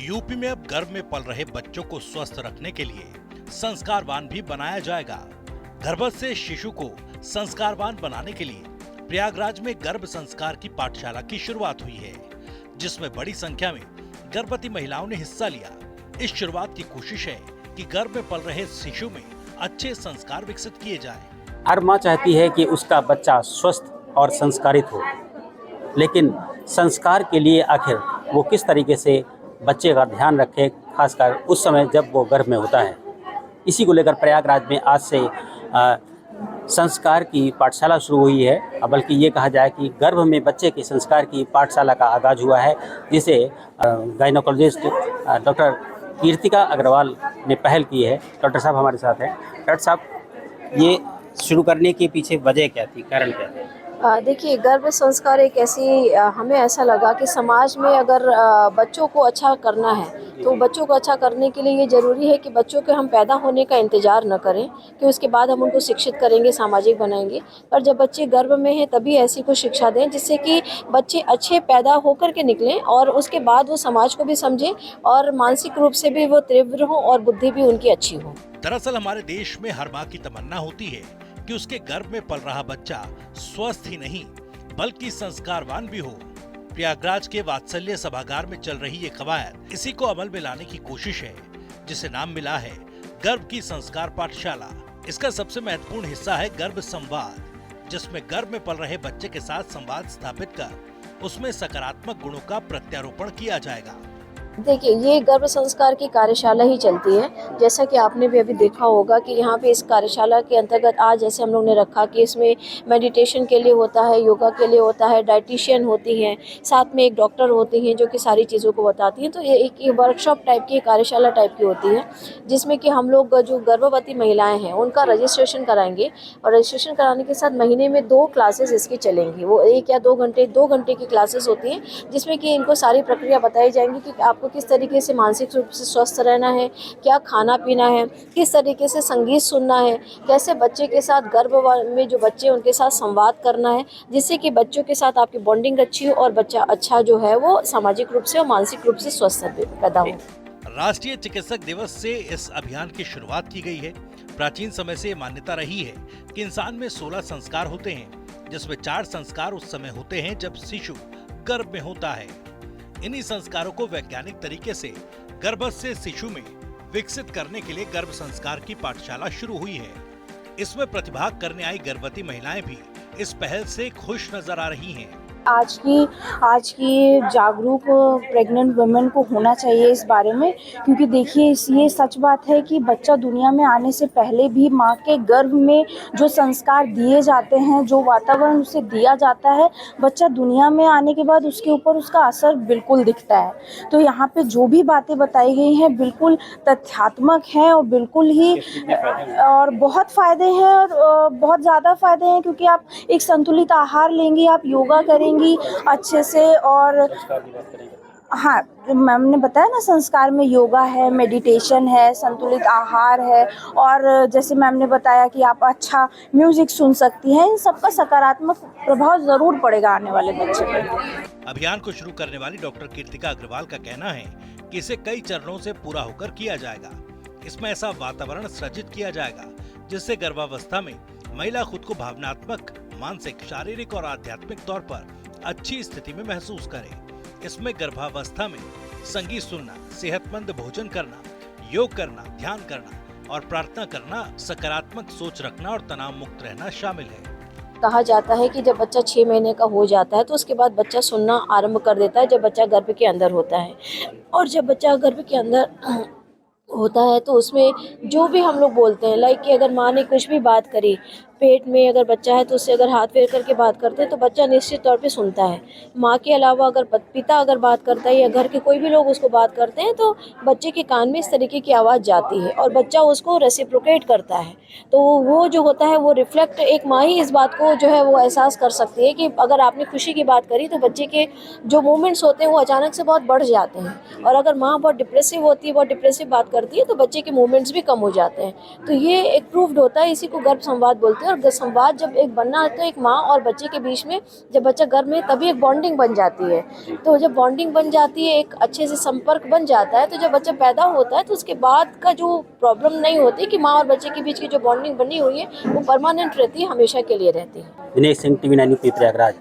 UP में अब गर्भ में पल रहे बच्चों को स्वस्थ रखने के लिए संस्कारवान भी बनाया जाएगा। गर्भस्थ से शिशु को संस्कारवान बनाने के लिए प्रयागराज में गर्भ संस्कार की पाठशाला की शुरुआत हुई है, जिसमें बड़ी संख्या में गर्भवती महिलाओं ने हिस्सा लिया। इस शुरुआत की कोशिश है कि गर्भ में पल रहे शिशु में अच्छे संस्कार विकसित किए जाएं। हर माँ चाहती है कि उसका बच्चा स्वस्थ और संस्कारित हो, लेकिन संस्कार के लिए आखिर वो किस तरीके से बच्चे का ध्यान रखे, खासकर उस समय जब वो गर्भ में होता है। इसी को लेकर प्रयागराज में आज से संस्कार की पाठशाला शुरू हुई है, बल्कि ये कहा जाए कि गर्भ में बच्चे के संस्कार की पाठशाला का आगाज हुआ है, जिसे गायनोकोलॉजिस्ट डॉक्टर कीर्तिका अग्रवाल ने पहल की है। डॉक्टर साहब हमारे साथ हैं। डॉक्टर साहब, ये शुरू करने के पीछे वजह क्या थी, कारण क्या था? देखिए, गर्भ संस्कार एक ऐसी हमें ऐसा लगा कि समाज में अगर बच्चों को अच्छा करना है तो बच्चों को अच्छा करने के लिए ये ज़रूरी है कि बच्चों के हम पैदा होने का इंतज़ार न करें कि उसके बाद हम उनको शिक्षित करेंगे, सामाजिक बनाएंगे। पर जब बच्चे गर्भ में हैं तभी ऐसी कुछ शिक्षा दें जिससे कि बच्चे अच्छे पैदा होकर के निकलें और उसके बाद वो समाज को भी समझें और मानसिक रूप से भी वो तीव्र हों और बुद्धि भी उनकी अच्छी हो। दरअसल हमारे देश में हर माँ की तमन्ना होती है कि उसके गर्भ में पल रहा बच्चा स्वस्थ ही नहीं बल्कि संस्कारवान भी हो। प्रयागराज के वात्सल्य सभागार में चल रही ये कवायद इसी को अमल में लाने की कोशिश है, जिसे नाम मिला है गर्भ की संस्कार पाठशाला। इसका सबसे महत्वपूर्ण हिस्सा है गर्भ संवाद, जिसमें गर्भ में पल रहे बच्चे के साथ संवाद स्थापित कर उसमें सकारात्मक गुणों का प्रत्यारोपण किया जाएगा। देखिए, ये गर्भ संस्कार की कार्यशाला ही चलती है। जैसा कि आपने भी अभी देखा होगा कि यहाँ पे इस कार्यशाला के अंतर्गत आज जैसे हम लोग ने रखा कि इसमें मेडिटेशन के लिए होता है, योगा के लिए होता है, डाइटिशियन होती हैं, साथ में एक डॉक्टर होती हैं जो कि सारी चीज़ों को बताती हैं। तो ये एक वर्कशॉप टाइप की, कार्यशाला टाइप की होती है, जिसमें कि हम लोग जो गर्भवती महिलाएँ हैं उनका रजिस्ट्रेशन कराएंगे और रजिस्ट्रेशन कराने के साथ महीने में 2 क्लासेस इसकी चलेंगी। वो 1 या 2 घंटे की क्लासेस होती हैं, जिसमें कि इनको सारी प्रक्रिया बताई जाएंगी कि आपको किस तरीके से मानसिक रूप से स्वस्थ रहना है, क्या खाना पीना है, किस तरीके से संगीत सुनना है, कैसे बच्चे के साथ गर्भ में जो बच्चे उनके साथ संवाद करना है, जिससे कि बच्चों के साथ आपकी बॉन्डिंग अच्छी हो और बच्चा अच्छा जो है वो सामाजिक रूप से और मानसिक रूप से स्वस्थ पैदा हो। राष्ट्रीय चिकित्सक दिवस से इस अभियान की शुरुआत की गई है। प्राचीन समय से मान्यता रही है कि इंसान में 16 संस्कार होते हैं, जिसमें 4 संस्कार उस समय होते हैं जब शिशु गर्भ में होता है। इन्हीं संस्कारों को वैज्ञानिक तरीके से गर्भस्थ से शिशु में विकसित करने के लिए गर्भ संस्कार की पाठशाला शुरू हुई है। इसमें प्रतिभाग करने आई गर्भवती महिलाएं भी इस पहल से खुश नजर आ रही हैं। आज की जागरूक प्रेग्नेंट वुमेन को होना चाहिए इस बारे में, क्योंकि देखिए ये सच बात है कि बच्चा दुनिया में आने से पहले भी माँ के गर्भ में जो संस्कार दिए जाते हैं, जो वातावरण उसे दिया जाता है, बच्चा दुनिया में आने के बाद उसके ऊपर उसका असर बिल्कुल दिखता है। तो यहाँ पे जो भी बातें बताई गई हैं बिल्कुल तथ्यात्मक हैं और बिल्कुल ही और बहुत फ़ायदे हैं और बहुत ज़्यादा फ़ायदे हैं, क्योंकि आप एक संतुलित आहार लेंगी, आप योगा करेंगी अच्छे से। और हाँ, जो मैम ने बताया ना, संस्कार में योगा है, मेडिटेशन है, संतुलित आहार है और जैसे मैम ने बताया कि आप अच्छा म्यूजिक सुन सकती हैं। इन सबका सकारात्मक प्रभाव जरूर पड़ेगा आने वाले बच्चे पर। अभियान को शुरू करने वाली डॉक्टर कीर्तिका अग्रवाल का कहना है कि इसे कई चरणों से पूरा होकर किया जाएगा। इसमें ऐसा वातावरण सृजित किया जाएगा जिससे गर्भावस्था में महिला खुद को भावनात्मक, मानसिक, शारीरिक और आध्यात्मिक तौर पर अच्छी स्थिति में महसूस करे। इसमें गर्भावस्था में संगीत सुनना, सेहतमंद भोजन करना, योग करना, ध्यान करना और प्रार्थना करना, सकारात्मक सोच रखना और तनाव मुक्त रहना शामिल है। कहा जाता है कि जब बच्चा 6 महीने का हो जाता है तो उसके बाद बच्चा सुनना आरंभ कर देता है, जब बच्चा गर्भ के अंदर होता है। और जब बच्चा गर्भ के अंदर होता है तो उसमें जो भी हम लोग बोलते हैं, लाइक कि अगर माँ ने कुछ भी बात करी, पेट में अगर बच्चा है तो उससे अगर हाथ फेर करके बात करते हैं तो बच्चा निश्चित तौर पे सुनता है। माँ के अलावा अगर पिता अगर बात करता है या घर के कोई भी लोग उसको बात करते हैं तो बच्चे के कान में इस तरीके की आवाज़ जाती है और बच्चा उसको रेसिप्रोकेट करता है। तो वो जो होता है वो रिफ्लेक्ट, एक माँ ही इस बात को जो है वो एहसास कर सकती है कि अगर आपने खुशी की बात करी तो बच्चे के जो मूवमेंट्स होते हैं वो अचानक से बहुत बढ़ जाते हैं, और अगर माँ बहुत डिप्रेसिव होती है, बहुत डिप्रेसिव बात करती है तो बच्चे के मूवमेंट्स भी कम हो जाते हैं। तो ये एक प्रूव्ड होता है, इसी को गर्भ संवाद बोलते हैं। और संवाद जब एक बनना है तो एक माँ और बच्चे के बीच में, जब बच्चा गर्भ में, तभी एक बॉन्डिंग बन जाती है। तो जब बॉन्डिंग बन जाती है, एक अच्छे से संपर्क बन जाता है, तो जब बच्चा पैदा होता है तो उसके बाद का जो प्रॉब्लम नहीं होती कि माँ और बच्चे के बीच की जो बॉन्डिंग बनी हुई है वो परमानेंट रहती है, हमेशा के लिए रहती है। Dinesh Singh, TV9 UP, Prayagraj.